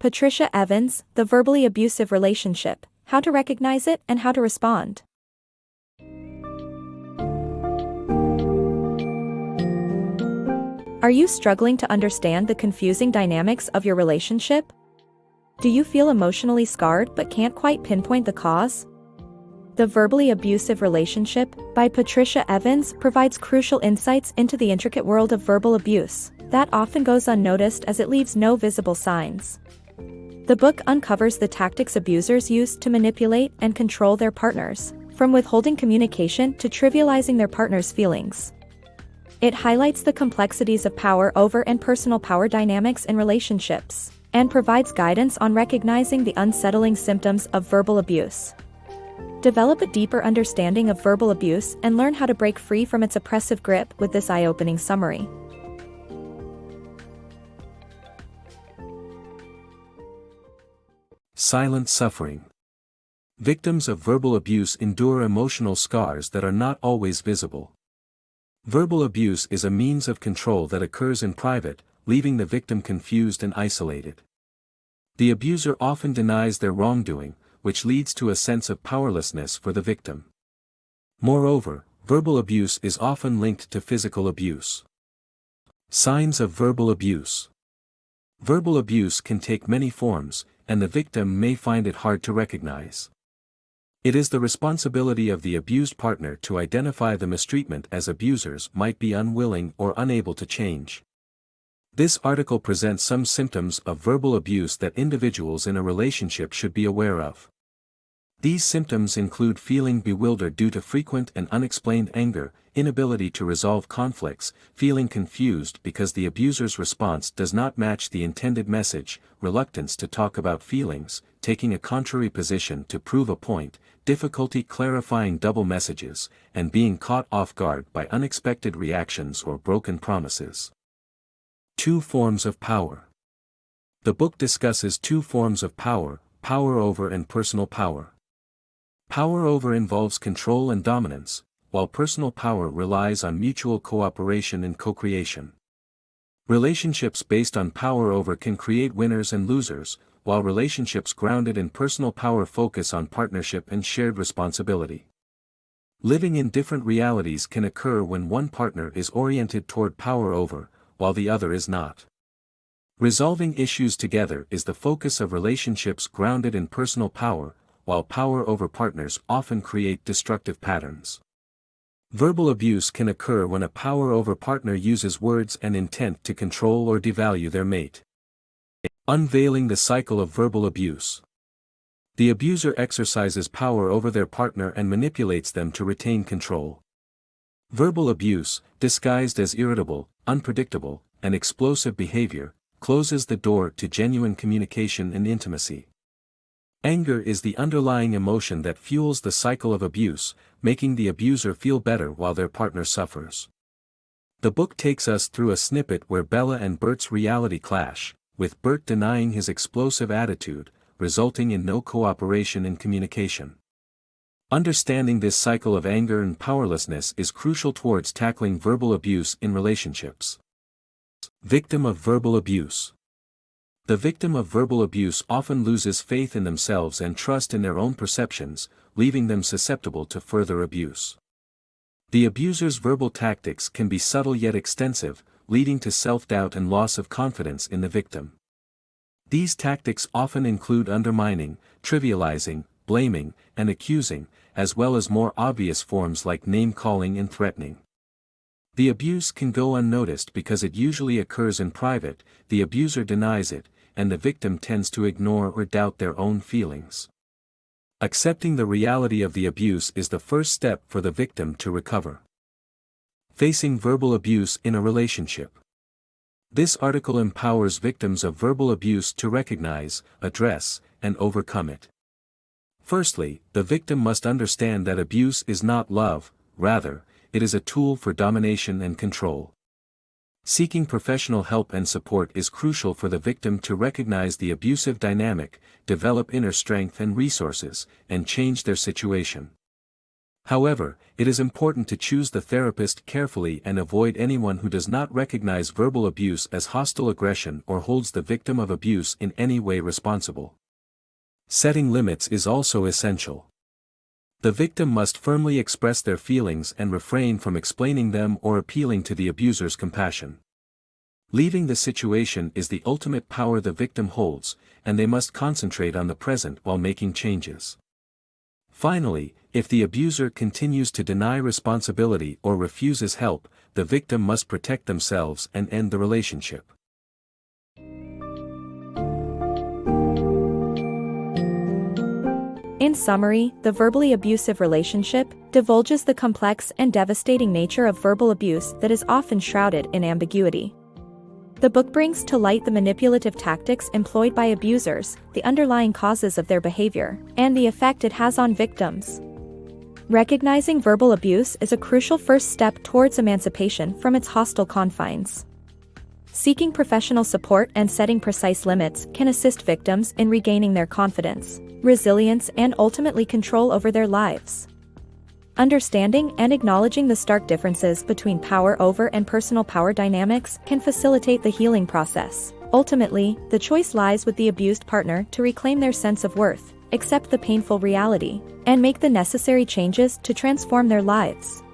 Patricia Evans, The Verbally Abusive Relationship, How to Recognize It and How to Respond. Are you struggling to understand the confusing dynamics of your relationship? Do you feel emotionally scarred but can't quite pinpoint the cause? The Verbally Abusive Relationship, by Patricia Evans, provides crucial insights into the intricate world of verbal abuse that often goes unnoticed as it leaves no visible signs. The book uncovers the tactics abusers use to manipulate and control their partners, from withholding communication to trivializing their partner's feelings. It highlights the complexities of power over and personal power dynamics in relationships, and provides guidance on recognizing the unsettling symptoms of verbal abuse. Develop a deeper understanding of verbal abuse and learn how to break free from its oppressive grip with this eye-opening summary. Silent suffering. Victims of verbal abuse endure emotional scars that are not always visible. Verbal abuse is a means of control that occurs in private, leaving the victim confused and isolated. The abuser often denies their wrongdoing, which leads to a sense of powerlessness for the victim. Moreover, verbal abuse is often linked to physical abuse. Signs of verbal abuse. Verbal abuse can take many forms, and the victim may find it hard to recognize. It is the responsibility of the abused partner to identify the mistreatment, as abusers might be unwilling or unable to change. This article presents some symptoms of verbal abuse that individuals in a relationship should be aware of. These symptoms include feeling bewildered due to frequent and unexplained anger, inability to resolve conflicts, feeling confused because the abuser's response does not match the intended message, reluctance to talk about feelings, taking a contrary position to prove a point, difficulty clarifying double messages, and being caught off guard by unexpected reactions or broken promises. 2 forms of power. The book discusses 2 forms of power: power over and personal power. Power over involves control and dominance, while personal power relies on mutual cooperation and co-creation. Relationships based on power over can create winners and losers, while relationships grounded in personal power focus on partnership and shared responsibility. Living in different realities can occur when one partner is oriented toward power over, while the other is not. Resolving issues together is the focus of relationships grounded in personal power, while power over partners often create destructive patterns. Verbal abuse can occur when a power over partner uses words and intent to control or devalue their mate. Unveiling the cycle of verbal abuse. The abuser exercises power over their partner and manipulates them to retain control. Verbal abuse, disguised as irritable, unpredictable, and explosive behavior, closes the door to genuine communication and intimacy. Anger is the underlying emotion that fuels the cycle of abuse, making the abuser feel better while their partner suffers. The book takes us through a snippet where Bella and Bert's reality clash, with Bert denying his explosive attitude, resulting in no cooperation and communication. Understanding this cycle of anger and powerlessness is crucial towards tackling verbal abuse in relationships. Victim of verbal abuse. The victim of verbal abuse often loses faith in themselves and trust in their own perceptions, leaving them susceptible to further abuse. The abuser's verbal tactics can be subtle yet extensive, leading to self-doubt and loss of confidence in the victim. These tactics often include undermining, trivializing, blaming, and accusing, as well as more obvious forms like name-calling and threatening. The abuse can go unnoticed because it usually occurs in private, the abuser denies it, and the victim tends to ignore or doubt their own feelings. Accepting the reality of the abuse is the first step for the victim to recover. Facing verbal abuse in a relationship. This article empowers victims of verbal abuse to recognize, address, and overcome it. Firstly, the victim must understand that abuse is not love, rather, it is a tool for domination and control. Seeking professional help and support is crucial for the victim to recognize the abusive dynamic, develop inner strength and resources, and change their situation. However, it is important to choose the therapist carefully and avoid anyone who does not recognize verbal abuse as hostile aggression or holds the victim of abuse in any way responsible. Setting limits is also essential. The victim must firmly express their feelings and refrain from explaining them or appealing to the abuser's compassion. Leaving the situation is the ultimate power the victim holds, and they must concentrate on the present while making changes. Finally, if the abuser continues to deny responsibility or refuses help, the victim must protect themselves and end the relationship. In summary, the verbally abusive relationship divulges the complex and devastating nature of verbal abuse that is often shrouded in ambiguity. The book brings to light the manipulative tactics employed by abusers, the underlying causes of their behavior, and the effect it has on victims. Recognizing verbal abuse is a crucial first step towards emancipation from its hostile confines. Seeking professional support and setting precise limits can assist victims in regaining their confidence, resilience, and ultimately control over their lives. Understanding and acknowledging the stark differences between power over and personal power dynamics can facilitate the healing process. Ultimately, the choice lies with the abused partner to reclaim their sense of worth, accept the painful reality, and make the necessary changes to transform their lives.